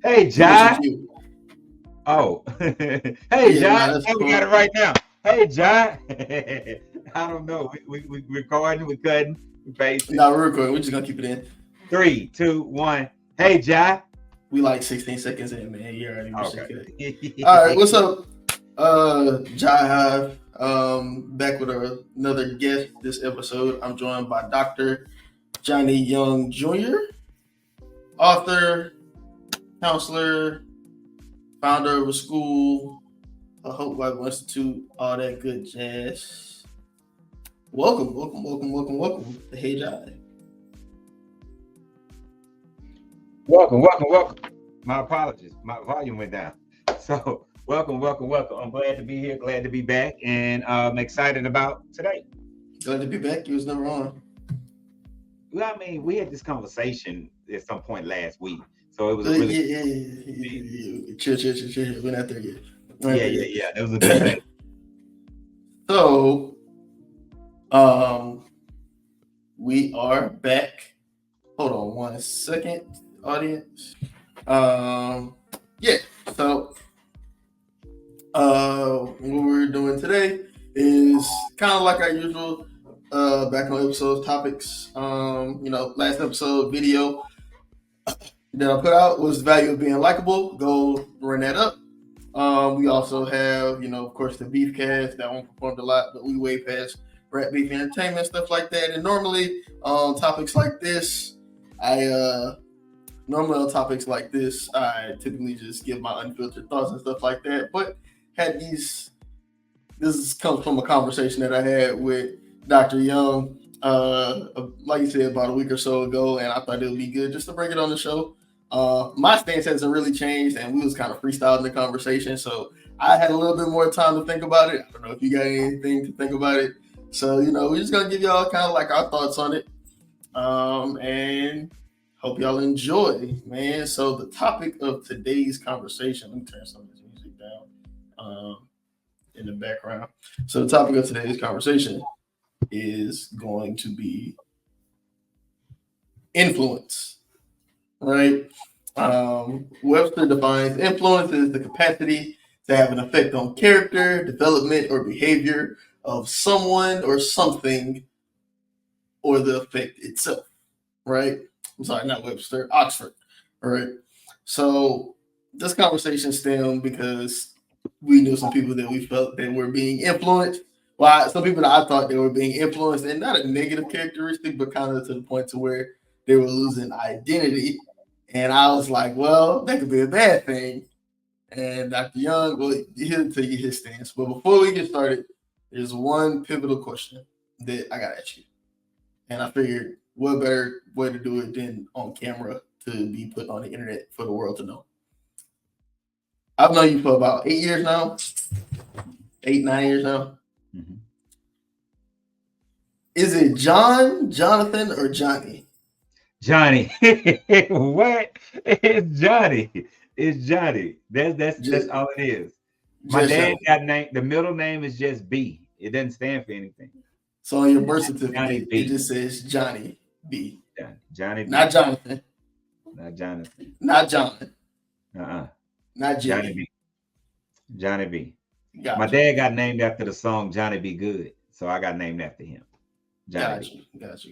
Hey, You missed your Jai. cue. Oh, hey, Yeah, Jai. nah, that's Oh, we got it cool. right now. Hey, Jai. I don't know. We recording, we cutting, we pasting. Nah, we're recording. We're just gonna keep it in. 3, 2, 1. Hey, Jai. We like 16 seconds in, man. You already missed your cut. All right, Okay. what's up? Jai Hive. Back with another guest this episode. I'm joined by Dr. Johnny Young Jr., author, counselor, founder of a school, a Hope Bible Institute, all that good jazz. Welcome to Hey Jai. Welcome. My apologies. My volume went down. So, welcome. I'm glad to be here, glad to be back, and I'm excited about today. Glad to be back. You was never on. Well, I mean, we had this conversation at some point last week, so it was a really Yeah. Chill. We're not there yet. We're not yeah, there yeah, yet. yeah. It was a good day. So, um, we are back. Hold on 1 second, audience. Um, yeah. So, what we're doing today is kind of like our usual back on episodes topics. Last episode video that I put out was the value of being likable. Go run that up. We also have, of course, the beef cast that one performed a lot, but we way past rap beef entertainment stuff like that. And normally, topics like this, I normally on topics like this, I typically just give my unfiltered thoughts and stuff like that. But had these, comes from a conversation that I had with Dr. Young, like you said, about a week or so ago, and I thought it would be good just to bring it on the show. My stance hasn't really changed, and we was kind of freestyling the conversation, so I had a little bit more time to think about it. I don't know if you got anything to think about it. So, we're just gonna give y'all kind of like our thoughts on it. And hope y'all enjoy, man. So the topic of today's conversation, let me turn some of this music down in the background. So the topic of today's conversation is going to be influence, right? Webster defines influence as the capacity to have an effect on character, development, or behavior of someone or something, or the effect itself, right? I'm sorry, not Webster, Oxford, all right? So this conversation stemmed because we knew some people that we felt that were being influenced. Well, some people that I thought they were being influenced, and not a negative characteristic, but kind of to the point to where they were losing identity. And I was like, well, that could be a bad thing. And Dr. Young, well, he'll tell you his stance. But before we get started, there's one pivotal question that I got to ask you. And I figured what better way to do it than on camera to be put on the internet for the world to know. I've known you for about 8 years now, 8, 9 years now. Mhm. Is it John, Jonathan, or Johnny? Johnny, what? It's Johnny. It's Johnny. That's Just, all it is. My just dad Johnny. got name. The middle name is just B. It doesn't stand for anything. So on your It's birth Johnny certificate, it B. just says Johnny B. Johnny Not B. Jonathan, Not Jonathan. not John, Uh-uh. not Johnny Jimmy. B. Johnny B. My Gotcha. dad got named after the song Johnny Be Good, so I got named after him. Johnny B. Gotcha.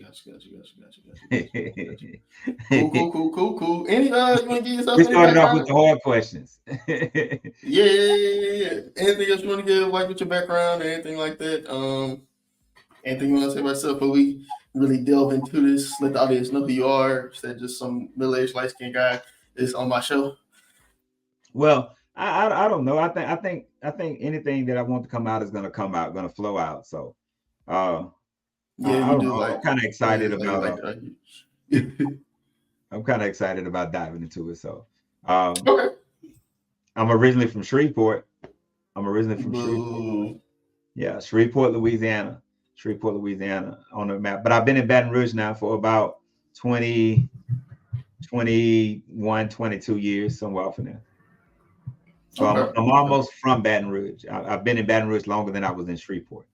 Cool. Any you want to give yourself We any started off with background? the hard questions. Yeah. Anything else you want to give, like with your background or anything like that? Anything you want to say about yourself before we really delve into this? Let the audience know who you are. Instead, just some middle-aged light skinned guy is on my show. Well, I don't know. I think anything that I want to come out is gonna come out, gonna flow out. So uh Yeah, I you don't do know. I'm like kind of excited about like I'm kind of excited about diving into it. So um okay. I'm originally from Shreveport. I'm originally from Shreveport. Boo. Yeah, Shreveport, Louisiana. Shreveport, Louisiana on the map. But I've been in Baton Rouge now for about 20, 21, 22 years, somewhere off in there. So I'm Okay. almost from Baton Rouge. I've been in Baton Rouge longer than I was in Shreveport.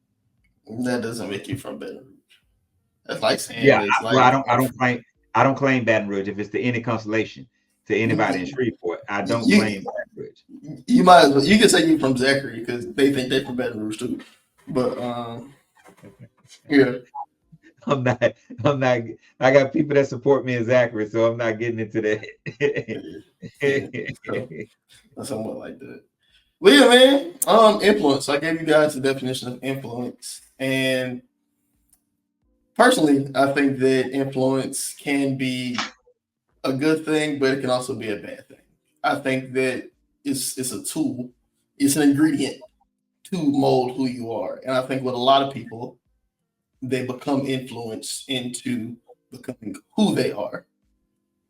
That doesn't make you from Baton Rouge. That's like saying Yeah, it's well, like I don't claim Baton Rouge if it's to any consolation. to anybody in Shreveport. I don't You, claim Breckenridge. you might as well. You can say you from Zachary because they think they're from Baton Rouge too. But yeah. I'm not. I'm not. I got people that support me in Zachary, so I'm not getting into Yeah, yeah, so, that. somewhat like that. Well, yeah, man. Influence. I gave you guys the definition of influence, and personally, I think that influence can be a good thing, but it can also be a bad thing. I think that it's a tool, it's an ingredient to mold who you are, and I think with a lot of people, they become influenced into becoming who they are.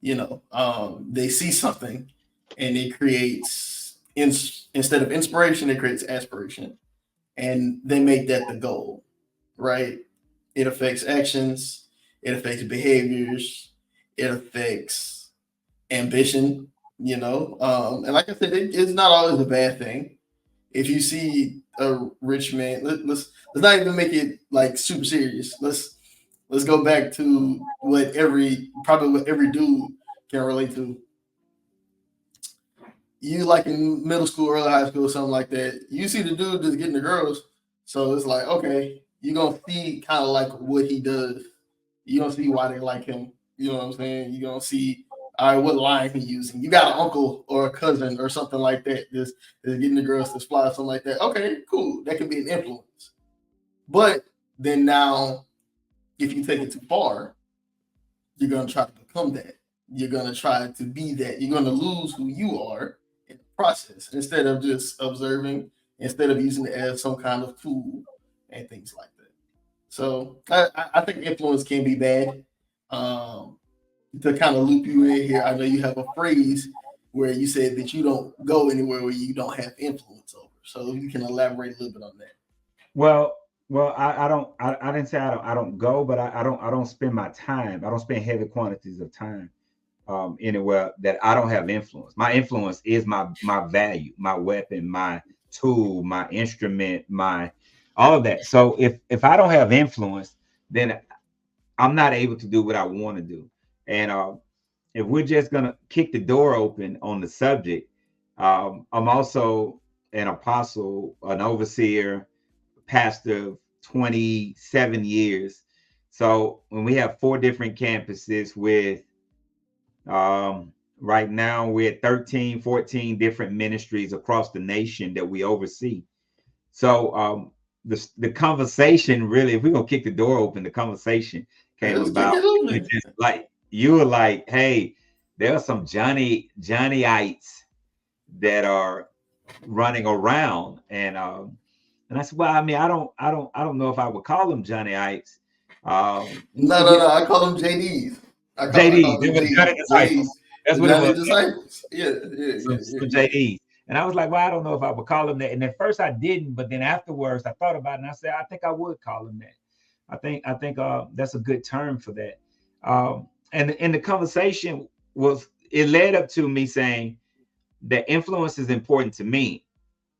They see something, and it creates instead of inspiration, it creates aspiration, and they make that the goal, right? It affects actions, it affects behaviors, it affects ambition, and like I said, it's not always a bad thing. If you see a rich man, let's not even make it like super serious. Let's go back to what every dude can relate to. You like in middle school, early high school, something like that. You see the dude just getting the girls, so it's like, okay, you're gonna see kind of like what he does. You don't see why they like him. You know what I'm saying? You don't see, all right, what line he using. You got an uncle or a cousin or something like that that's getting the girls to fly, something like that. Okay, cool. That could be an influence. But then now, if you take it too far, you're gonna try to become that. You're gonna try to be that. You're gonna lose who you are in the process instead of just observing, instead of using it as some kind of tool and things like that. So I think influence can be bad. Um, to kind of loop you in here, I know you have a phrase where you said that you don't go anywhere where you don't have influence over. So you can elaborate a little bit on that. Well, I don't. I didn't say I don't go, but I don't spend my time. I don't spend heavy quantities of time anywhere that I don't have influence. My influence is my value, my weapon, my tool, my instrument, my all of that. So if I don't have influence, then I'm not able to do what I want to do. And if we're just gonna kick the door open on the subject, I'm also an apostle, an overseer, pastor of 27 years. So when we have 4 different campuses with right now we're at 13, 14 different ministries across the nation that we oversee. So the conversation really, if we're gonna kick the door open, the conversation came Let's kick about it when open. just like you were like, hey, there are some Johnnyites that are running around, and I said, well, I mean, I don't know if I would call them Johnnyites. No. I call them JDs. I JD, call they them were Johnny JDs. disciples. That's The what it Johnny was. disciples. Yeah. Some JDs. And I was like, well, I don't know if I would call them that. And at first I didn't, but then afterwards I thought about it and I said, I think I would call them that. I think that's a good term for that. And the conversation was it led up to me saying that influence is important to me.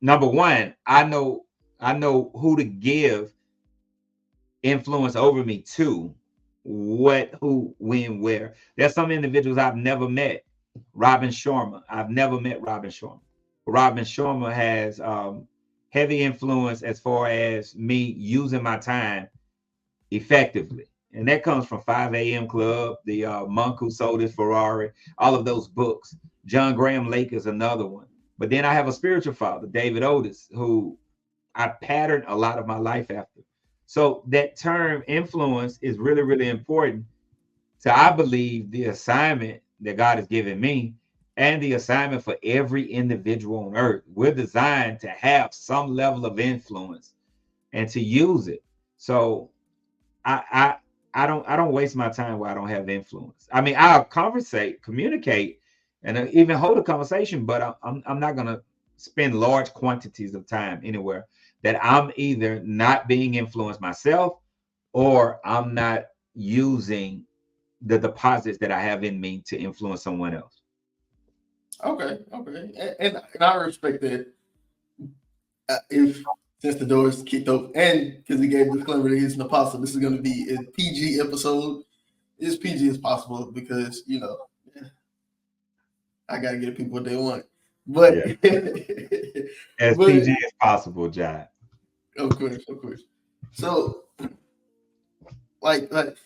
Number one, I know who to give influence over me to, what, who, when, where. There's some individuals I've never met. Robin Sharma. I've never met Robin Sharma. Robin Sharma has heavy influence as far as me using my time effectively. And that comes from 5 a.m. Club, the Monk Who Sold His Ferrari, all of those books. John Graham Lake is another one. But then I have a spiritual father, David Otis, who I patterned a lot of my life after. So that term influence is really, really important to, I believe, the assignment that God has given me and the assignment for every individual on earth. We're designed to have some level of influence and to use it. So I I don't waste my time where I don't have influence. I mean, I'll conversate, communicate, and even hold a conversation, but I'm not gonna spend large quantities of time anywhere that I'm either not being influenced myself or I'm not using the deposits that I have in me to influence someone else. Okay. And I respect that. If since the door is kicked open, and because he gave the disclaimer that he's an apostle, this is going to be a PG episode. As PG as possible because I gotta give people what they want. But Yeah, as but PG as possible, John. of course, of course. So like like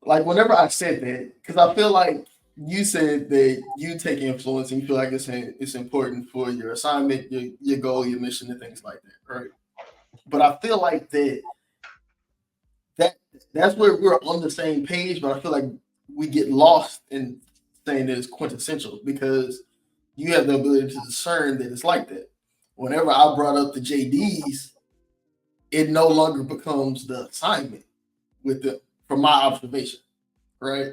like whenever I said that, because I feel like you said that you take influence and you feel like it's important for your assignment, your goal, your mission, and things like that, right? But I feel like that that's where we're on the same page, but I feel like we get lost in saying that it's quintessential because you have the ability to discern that it's like that. Whenever I brought up the JDs, it no longer becomes the assignment with them, from my observation, right?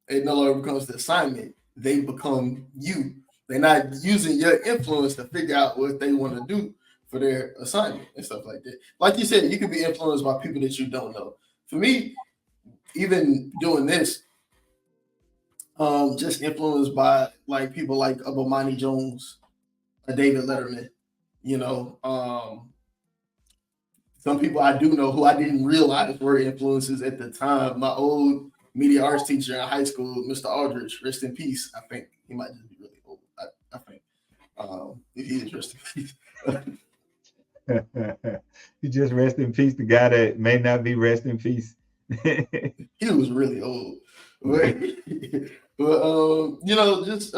It no longer becomes the assignment. They become you. They're not using your influence to figure out what they want to do for their assignment and stuff like that. Like you said, you could be influenced by people that you don't know. For me, even doing this, just influenced by like people like Bomani Jones, David Letterman, you know, some people I do know who I didn't realize were influences at the time. My old media arts teacher in high school, Mr. Aldridge, rest in peace. I think he might just be really old. I think if he is rest in peace. You just rest in peace. The guy that may not be rest in peace. He was really old. But, you know, just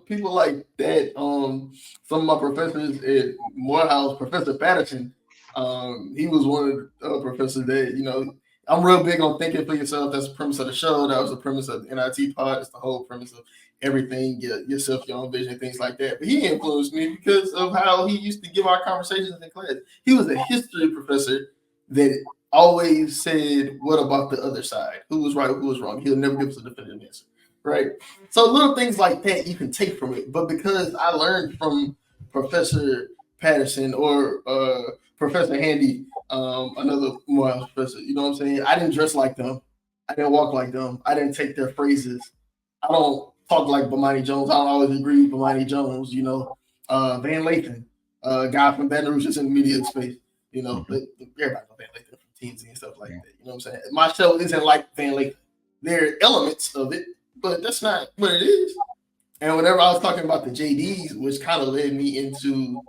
people like that. Some of my professors at Morehouse, Professor Patterson, he was one of the professors that, you know, I'm real big on thinking for yourself. That's the premise of the show. That was the premise of the NIT pod. It's the whole premise of everything, yourself, your own vision, things like that. But he influenced me because of how he used to give our conversations in class. He was a history professor that always said, "What about the other side? Who was right? Who was wrong?" He'll never give us a definitive answer, right? So little things like that you can take from it. But because I learned from Professor Patterson or Professor Handy, another more professor, you know what I'm saying? I didn't dress like them. I didn't walk like them. I didn't take their phrases. I don't talk like Bomani Jones. I don't always agree with Bomani Jones. You know, Van Lathan, guy from Baton Rouge, just in the media space. You know, Mhm. everybody know Van Lathan from TNT and stuff like Yeah. that. You know what I'm saying? My show isn't like Van Lathan. There are elements of it, but that's not what it is. And whenever I was talking about the JDs, which kind of led me into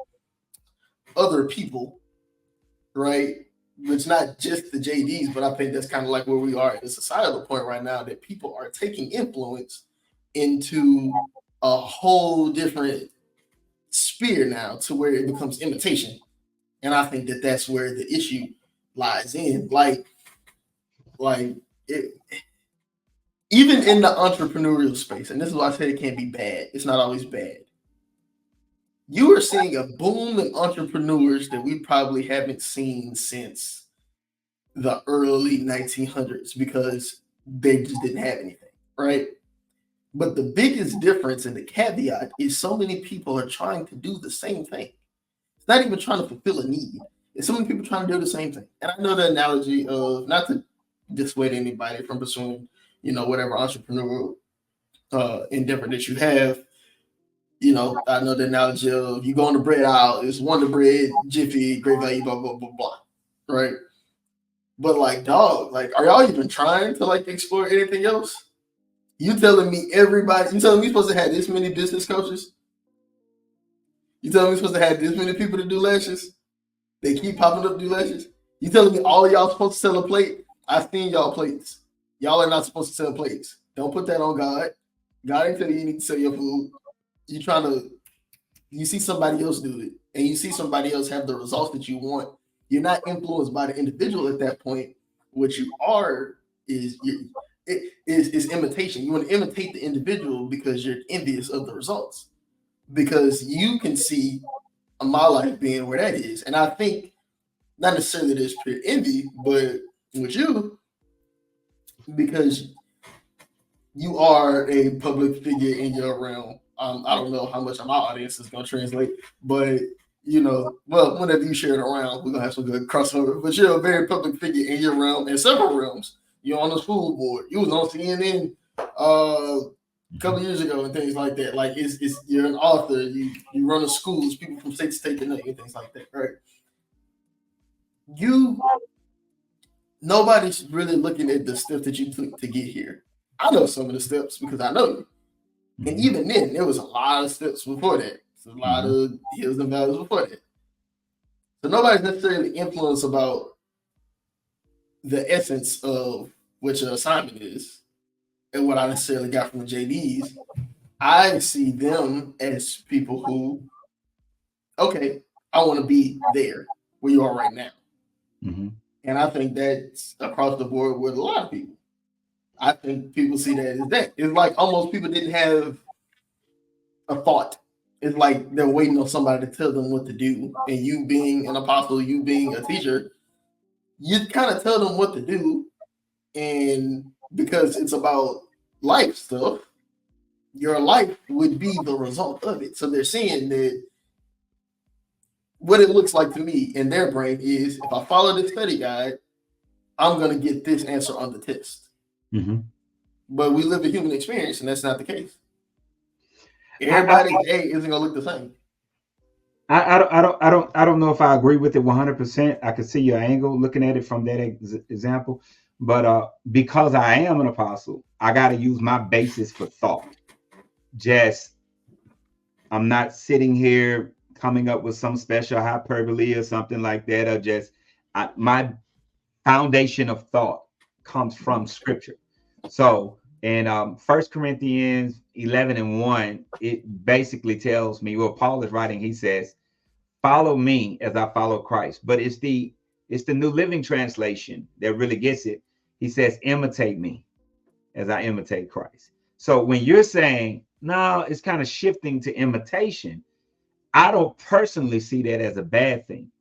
other people, right? It's not just the JDs, but I think that's kind of like where we are at a societal point right now that people are taking influence into a whole different sphere now to where it becomes imitation. And I think that that's where the issue lies in. Like it, even in the entrepreneurial space, and this is why I say it can't be bad. It's not always bad. You are seeing a boom in entrepreneurs that we probably haven't seen since the early 1900s because they just didn't have anything, right? But the biggest difference and the caveat is so many people are trying to do the same thing. It's not even trying to fulfill a need. It's so many people trying to do the same thing. And I know the analogy of not to dissuade anybody from pursuing, you know, whatever entrepreneurial endeavor that you have. You know, I know the analogy of you go on the bread aisle, it's Wonder Bread, Jiffy, Great Value, blah, blah, blah, blah. Right? But like, dog, like, are y'all even trying to like explore anything else? You telling me everybody, you telling me you're supposed to have this many business coaches? You telling me you're supposed to have this many people to do lashes? They keep popping up to do lashes? You telling me all y'all supposed to sell a plate? I've seen y'all plates. Y'all are not supposed to sell plates. Don't put that on God. God ain't tell you need to sell your food. You trying to, you see somebody else do it and you see somebody else have the results that you want. You're not influenced by the individual at that point. What you are is is imitation. You want to imitate the individual because you're envious of the results. Because you can see my life being where that is. And I think not necessarily there's pure envy, but with you, because you are a public figure in your realm. I don't know how much of my audience is going to translate, but you know, well, whenever you share it around, we're gonna have some good crossover. But you're a very public figure in your realm, in several realms. You're on the school board. You was on CNN a couple of years ago and things like that. Like it's you're an author. You run the schools. People from state to state to know you and things like that. Right? You Nobody's really looking at the steps that you took to get here. I know some of the steps because I know you. And Mm-hmm. even then, there was a lot of steps before that. A lot Mm-hmm. of hills and valleys before that. So nobody's necessarily influenced about the essence of what your assignment is and what I necessarily got from the JDs. I see them as people who, okay, I want to be there where you are right now. Mm-hmm. And I think that's across the board with a lot of people. I think people see that as that. It's like almost people didn't have a thought. It's like they're waiting on somebody to tell them what to do. And you being an apostle, you being a teacher, you kind of tell them what to do. And because it's about life stuff, your life would be the result of it. So they're seeing that what it looks like to me in their brain is if I follow this study guide, I'm going to get this answer on the test. Mm-hmm. But we live a human experience, and that's not the case. I, Everybody's A isn't going to look the same. I don't know if I agree with it 100%. I could see your angle looking at it from that example, but because I am an apostle, I got to use my basis for thought. Just I'm not sitting here coming up with some special hyperbole or something like that, or just my foundation of thought comes from Scripture. So in 1 Corinthians 11:1, it basically tells me, well, Paul is writing, he says, follow me as I follow Christ. But it's the New Living Translation that really gets it. He says, imitate me as I imitate Christ. So when you're saying, no, it's kind of shifting to imitation, I don't personally see that as a bad thing.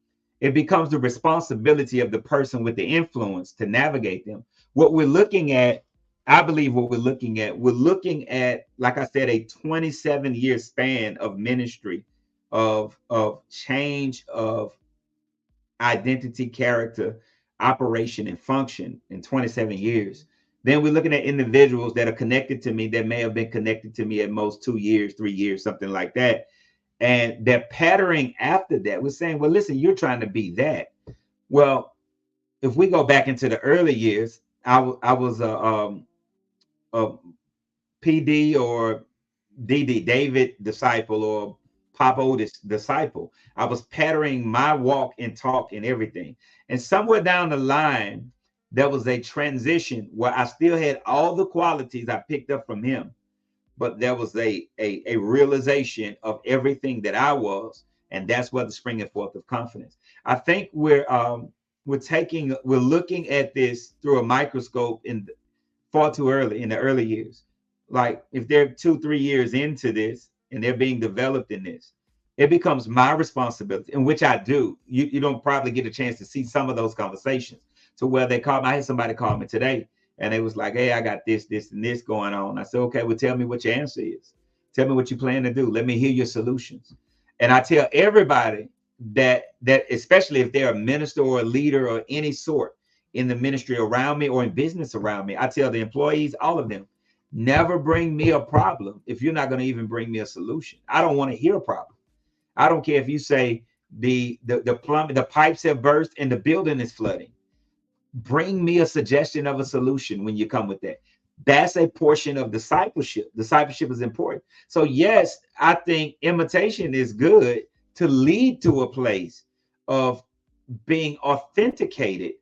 It becomes the responsibility of the person with the influence to navigate them. What we're looking at, I believe we're looking at, like I said, a 27-year span of ministry, of change of identity, character, operation, and function in 27 years. Then we're looking at individuals that are connected to me that may have been connected to me at most 2 years, 3 years, something like that. And they're patterning after that. We're saying, well, listen, you're trying to be that. Well, if we go back into the early years, I was a PD or DD, David disciple, or Pop Otis disciple. I was patterning my walk and talk and everything. And somewhere down the line, there was a transition where I still had all the qualities I picked up from him, but there was a realization of everything that I was, and that's where the springing forth of confidence. I think we're looking at this through a microscope in far too early in the early years. Like if they're 2 3 years into this and they're being developed in this, it becomes my responsibility, in which I do. You don't probably get a chance to see some of those conversations to where they call me. I had somebody call me today and they was like, hey, I got this, and this going on. I said, okay, well, tell me what your answer is. Tell me what you plan to do. Let me hear your solutions. And I tell everybody that especially if they're a minister or a leader or any sort in the ministry around me or in business around me, I tell the employees, all of them, never bring me a problem if you're not going to even bring me a solution. I don't want to hear a problem. I don't care if you say the plumbing, the pipes have burst and the building is flooding. Bring me a suggestion of a solution when you come with that. That's a portion of discipleship. Discipleship is important. So yes, I think imitation is good to lead to a place of being authenticated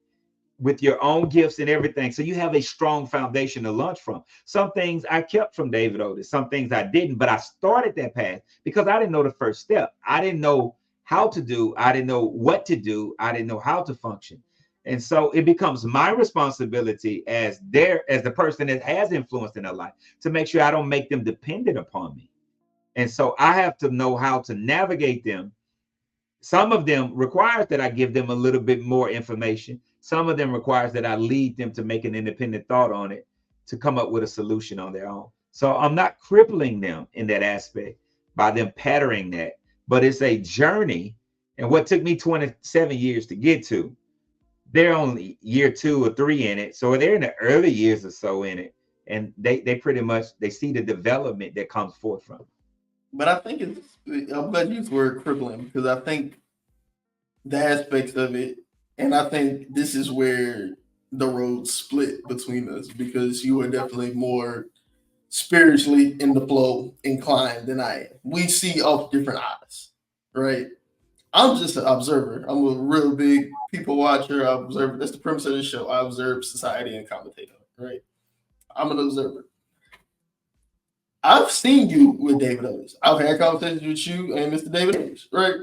with your own gifts and everything. So you have a strong foundation to launch from. Some things I kept from David Otis, some things I didn't, but I started that path because I didn't know the first step. I didn't know how to do, I didn't know what to do, I didn't know how to function. And so it becomes my responsibility as the person that has influence in their life to make sure I don't make them dependent upon me. And so I have to know how to navigate them. Some of them requires that I give them a little bit more information. Some of them requires that I lead them to make an independent thought on it, to come up with a solution on their own. So I'm not crippling them in that aspect by them patterning that, but it's a journey. And what took me 27 years to get to, they're only year 2 or 3 in it. So they're in the early years or so in it. And they pretty much, they see the development that comes forth from it. But I think I'm glad you used the word crippling because I think the aspects of it, and I think this is where the road split between us because you are definitely more spiritually in the flow inclined than I am. We see off different eyes, right? I'm just an observer. I'm a real big people watcher. I observe. That's the premise of this show. I observe society and commentate on it, right? I'm an observer. I've seen you with David Otis. I've had conversations with you and Mr. David Otis, right?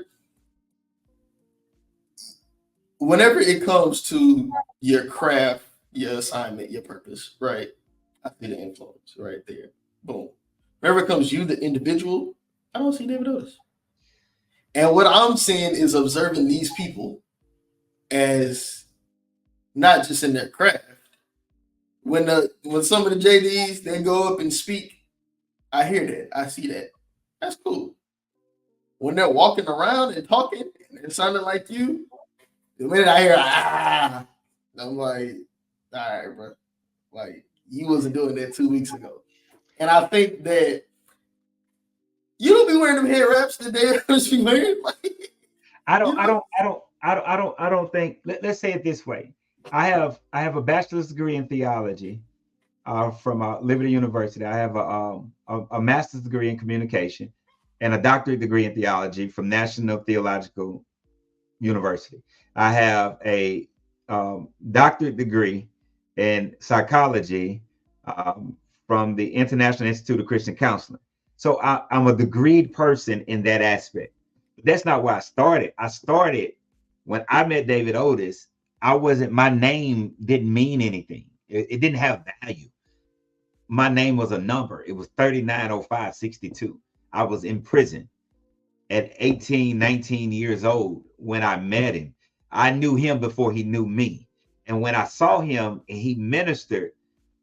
Whenever it comes to your craft, your assignment, your purpose, right? I see the influence right there. Boom. Whenever it comes to you, the individual, I don't see David Otis. And what I'm seeing is observing these people as not just in their craft. When some of the JDs they go up and speak, I hear that. I see that. That's cool. When they're walking around and talking and it sounding like you, the minute I hear I'm like, all right, bro. Like you wasn't doing that 2 weeks ago. And I think that you don't be wearing them head wraps that they supposed to be wearing. Like, I don't, you I know? don't, I don't, I don't, I don't, I don't think. Let's say it this way. I have a bachelor's degree in theology from Liberty University. I have a master's degree in communication and a doctorate degree in theology from National Theological University. I have a doctorate degree in psychology um, from the International Institute of Christian Counseling. So I'm a degreed person in that aspect. But that's not where I started. I started when I met David Otis. I wasn't. My name didn't mean anything. It didn't have value. My name was a number. It was 390562. I was in prison at 18, 19 years old when I met him. I knew him before he knew me. And when I saw him and he ministered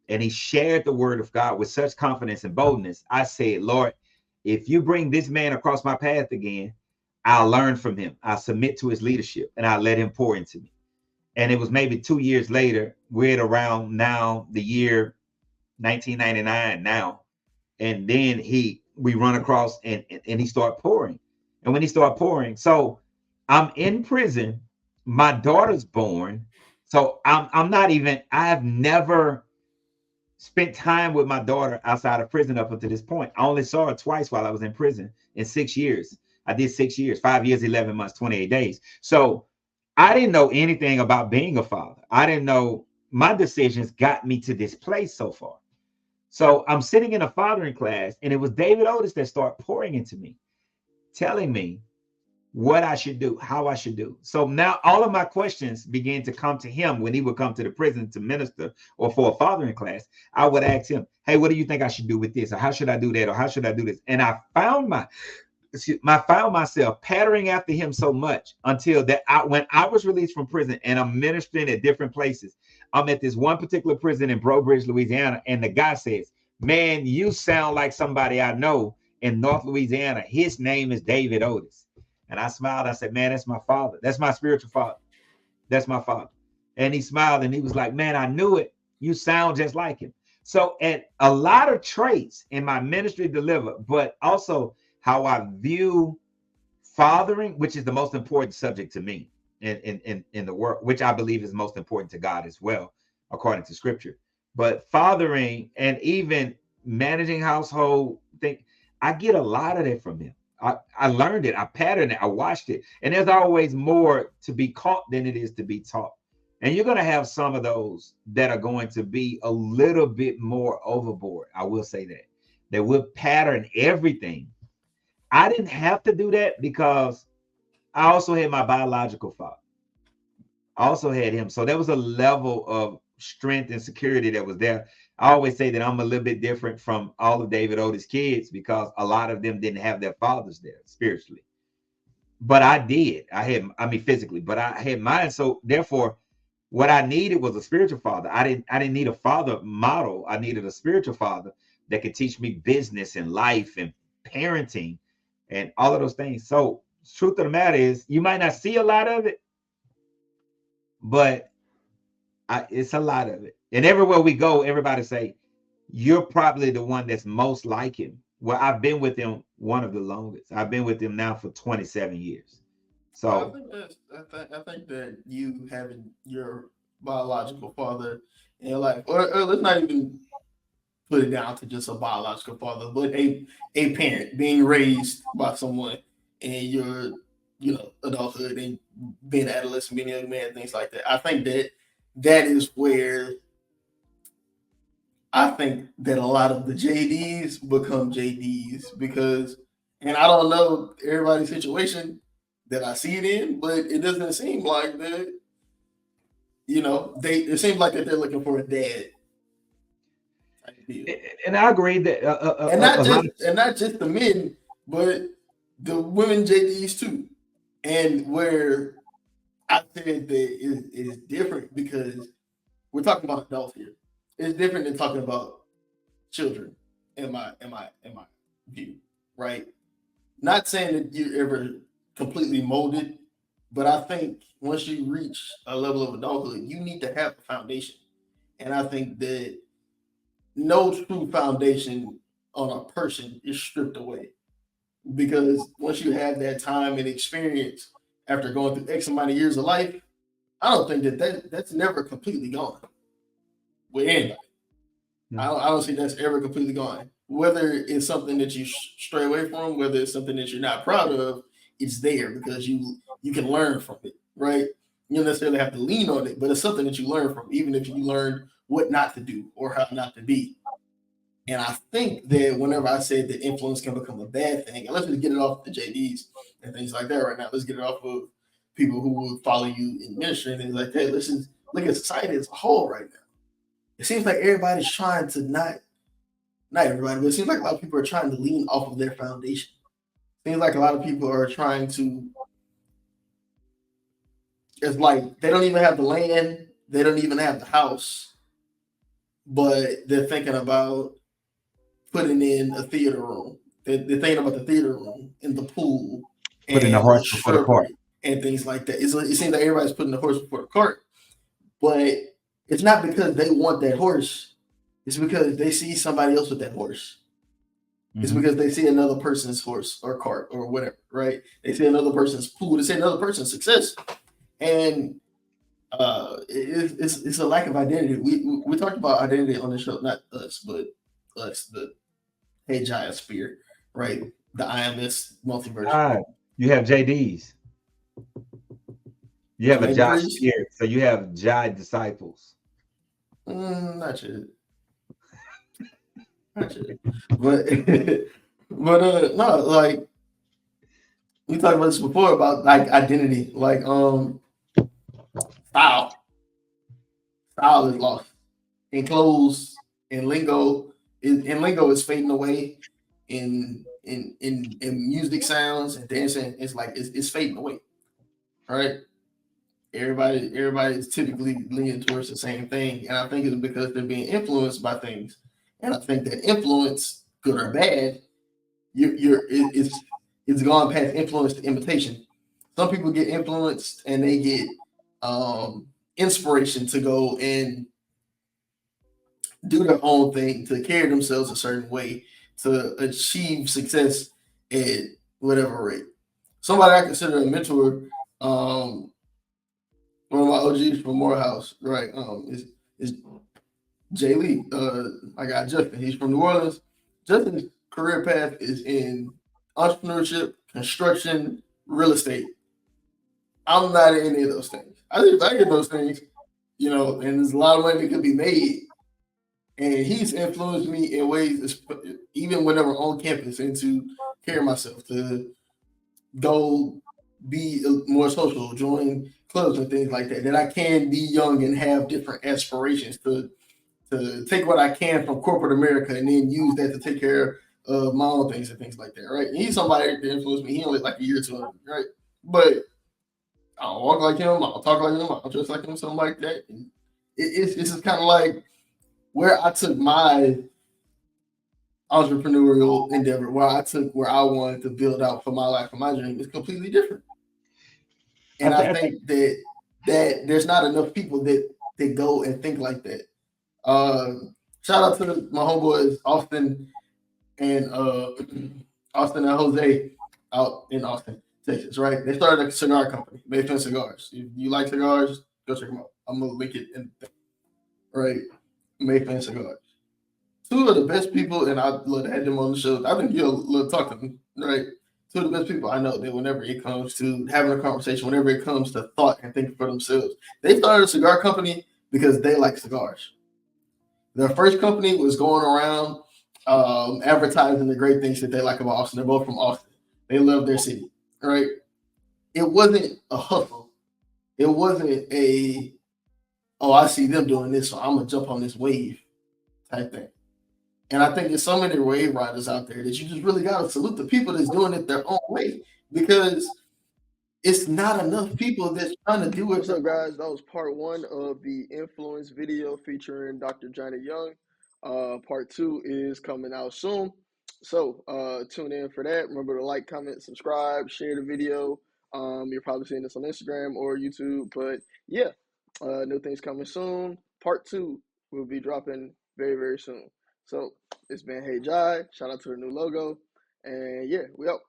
and he shared the word of God with such confidence and boldness, I said, Lord, if you bring this man across my path again, I'll learn from him. I'll submit to his leadership and I'll let him pour into me. And it was maybe 2 years later, we're at around now the year 1999 now, and then we run across and he started pouring, and when he started pouring, so I'm in prison, my daughter's born, so I'm not even, I have never spent time with my daughter outside of prison up until this point. I only saw her twice while I was in prison in 6 years. I did 6 years, 5 years, 11 months, 28 days. So I didn't know anything about being a father. I didn't know. My decisions got me to this place so far. So I'm sitting in a fathering class, and it was David Otis that started pouring into me, telling me what I should do, how I should do. So now all of my questions began to come to him when he would come to the prison to minister or for a fathering class. I would ask him, hey, what do you think I should do with this? Or how should I do that? Or how should I do this? And I found myself patterning after him so much until that when I was released from prison and I'm ministering at different places, I'm at this one particular prison in Breaux Bridge, Louisiana, and the guy says, man, you sound like somebody I know in North Louisiana. His name is David Otis. And I smiled. I said, man, that's my father. That's my spiritual father. That's my father. And he smiled and he was like, man, I knew it. You sound just like him. So, and a lot of traits in my ministry deliver, but also how I view fathering, which is the most important subject to me in the world, which I believe is most important to God as well, according to scripture. But fathering and even managing household thing, I get a lot of that from him. I learned it, I patterned it, I watched it. And there's always more to be caught than it is to be taught. And you're going to have some of those that are going to be a little bit more overboard. I will say that. They will pattern everything. I didn't have to do that because I also had my biological father. I also had him. So there was a level of strength and security that was there. I always say that I'm a little bit different from all of David Otis' kids because a lot of them didn't have their fathers there spiritually. But I did. I mean, physically, but I had mine. So therefore, what I needed was a spiritual father. I didn't need a father model. I needed a spiritual father that could teach me business and life and parenting and all of those things. So truth of the matter is you might not see a lot of it, but it's a lot of it. And everywhere we go, everybody say, you're probably the one that's most like him. Well, I've been with him one of the longest. I've been with him now for 27 years. I So think that's I think that you having your biological father in your life, or let's not even put it down to just a biological father, but a parent being raised by someone in your adulthood and being an adolescent, being a young man, things like that. I think that is where I think that a lot of the JDs become JDs because, and I don't know everybody's situation that I see it in, but it doesn't seem like that. It seems like that they're looking for a dad type deal, And I agree that and a lot of not just the men, but the women JDs too. And where I said that it is different because we're talking about adults here. It's different than talking about children in my view, right? Not saying that you're ever completely molded, but I think once you reach a level of adulthood, you need to have a foundation. And I think that no true foundation on a person is stripped away because once you have that time and experience after going through X amount of years of life, I don't think that's never completely gone with anybody. I don't see that's ever completely gone. Whether it's something that you stray away from, whether it's something that you're not proud of, it's there because you can learn from it, right? You don't necessarily have to lean on it, but it's something that you learn from, even if you learn what not to do or how not to be. And I think that whenever I said that influence can become a bad thing, and let's just get it off the JDs and things like that right now. Let's get it off of people who will follow you in ministry and things like that. Let's just look at society as a whole right now. It seems like everybody's trying to not everybody, but it seems like a lot of people are trying to lean off of their foundation. It seems like a lot of people are trying to, it's like they don't even have the land, they don't even have the house, but they're thinking about putting in a theater room. They're thinking about the theater room and the pool putting the and the horse before the cart. shrubbery and things like that. It seems like everybody's putting the horse before the cart, but it's not because they want that horse. It's because they see somebody else with that horse. It's because they see another person's horse or cart or whatever, right? They see another person's pool. They see another person's success, and it's a lack of identity. We talked about identity on the show, not us, but us, the Sphere, right? The IMS multiverse. Ah, you have JDs. You have a Jermaine Josh Degrees? Spear, so you have Jai disciples. Not yet. Not yet. But no, like we talked about this before about like identity, like style. Style is lost. In clothes, in lingo, in lingo is fading away. In music sounds and dancing, it's fading away. Right? Everybody is typically leaning towards the same thing, and I think it's because they're being influenced by things. And I think that influence, good or bad, it's gone past influence to imitation. Some people get influenced and they get inspiration to go and do their own thing, to carry themselves a certain way, to achieve success at whatever rate. Somebody I consider a mentor, one of my OGs from Morehouse, right? Is Jay Lee. I got Justin. He's from New Orleans. Justin's career path is in entrepreneurship, construction, real estate. I'm not in any of those things. I think if I get those things, and there's a lot of money that could be made. And he's influenced me in ways, even whenever on campus, and to carry myself, to go be more social, join clubs and things like that. That I can be young and have different aspirations to take what I can from corporate America and then use that to take care of my own things and things like that, right? And he's somebody that influenced me. He only like a year or two, right? But I don't walk like him. I don't talk like him. I don't dress like him, something like that. And it's just kind of like where I took my entrepreneurial endeavor, where I wanted to build out for my life, for my dream, is completely different. And I think that there's not enough people that go and think like that. Shout out to my homeboys Austin and Austin and Jose out in Austin, Texas. Right? They started a cigar company, Mayfin Cigars. If you like cigars, go check them out. I'm gonna link it in the thing. Right? Mayfin Cigars. two of the best people, and I'd love to have them on the show. I think you'll love talking to them, right? Two of the best people I know that whenever it comes to having a conversation, whenever it comes to thought and thinking for themselves, they started a cigar company because they like cigars. Their first company was going around advertising the great things that they like about Austin. They're both from Austin. They love their city, right? It wasn't a hustle. It wasn't a, oh, I see them doing this, so I'm gonna jump on this wave type thing. And I think there's so many wave riders out there that you just really gotta salute the people that's doing it their own way, because it's not enough people that's trying to do it. What's up, guys? That was part one of the influence video featuring Dr. Johnny Young. Part two is coming out soon. So tune in for that. Remember to like, comment, subscribe, share the video. You're probably seeing this on Instagram or YouTube. But yeah, new things coming soon. Part two will be dropping very, very soon. So it's been Hey Jai. Shout out to the new logo. And yeah, we out.